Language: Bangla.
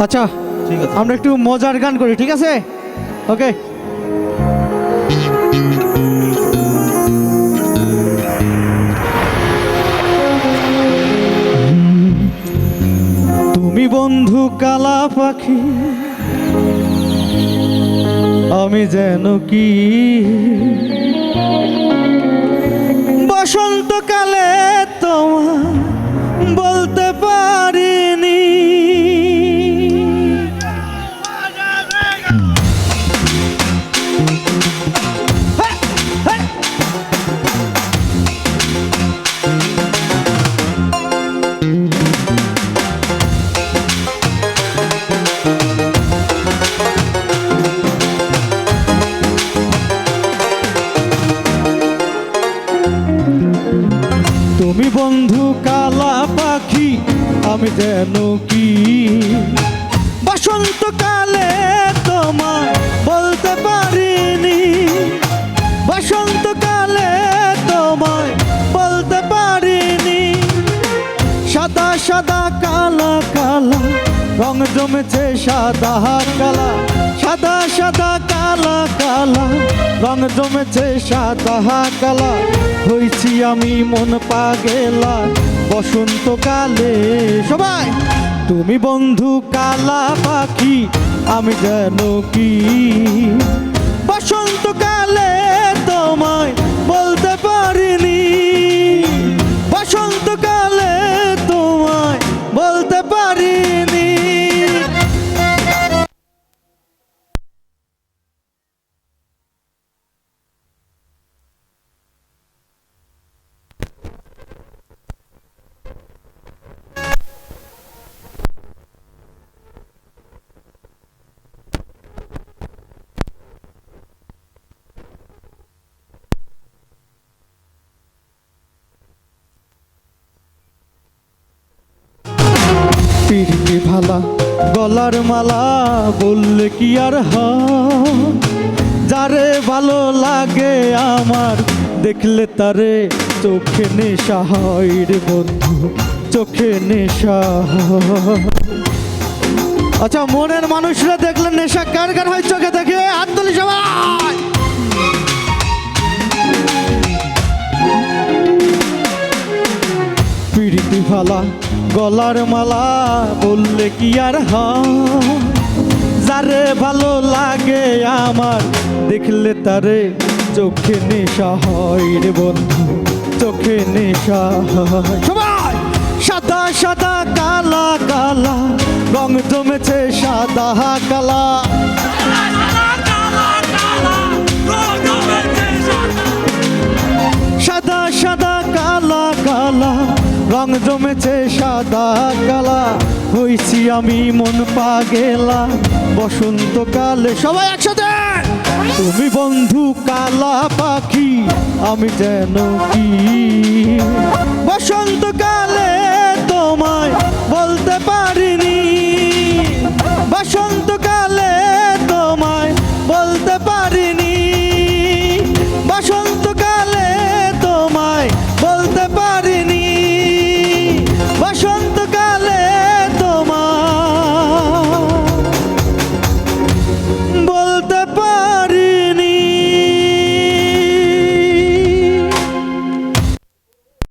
আচ্ছা ঠিক আছে। আমরা একটু মজার গান করি, ঠিক আছে? ওকে। তুমি বন্ধু কালা পাখি, আমি যেন কি বসন্তকালে তোমার বলতে পারিনি। তুমি বন্ধু কালা পাখি, আমি যেন কি বসন্তকালে তোমায় বলতে পারিনি। বসন্তকালে তোমায় বলতে পারিনি। সাদা সাদা কালা কালা রং জমেছে সাদা কালা। সাদা সাদা কালা কালা রং জমেছে সাদা কালা। হইছি আমি মন পাগেলা বসন্তকালে। সবাই তুমি বন্ধু কালা পাখি, আমি যেন কি বসন্তকালে তোমায় বলতে পারিনি। বসন্তকালে তোমায় বলতে পারিনি। পিরিতি ভালা গলার মালা বললে কি আর হয়? যারে ভালো লাগে আমার দেখলে তারে চোখে নেশা হয় রে বন্ধু, চোখে নেশা হয়। আচ্ছা মনের মানুষরা দেখলে নেশা কার কার হয় চোখে দেখে? হাত তুলি সবাই। পিরিতি ভালা গলার মালা বললে কি আর হয়? যারে ভালো লাগে আমার দেখলে তারে চোখে নেশা হয় রে বন্ধু, চোখে নেশা হয়। সবাই সাদা সাদা কালা কালা রং জমেছে সাদা কালা। সাদা সাদা কালা কালা রং জমেছে সাদা কালা। হইছি আমি মন পাগেলা বসন্তকালে। সবাই একসাথে। তুমি বন্ধু কালা পাখি, আমি যেন কি বসন্তকালে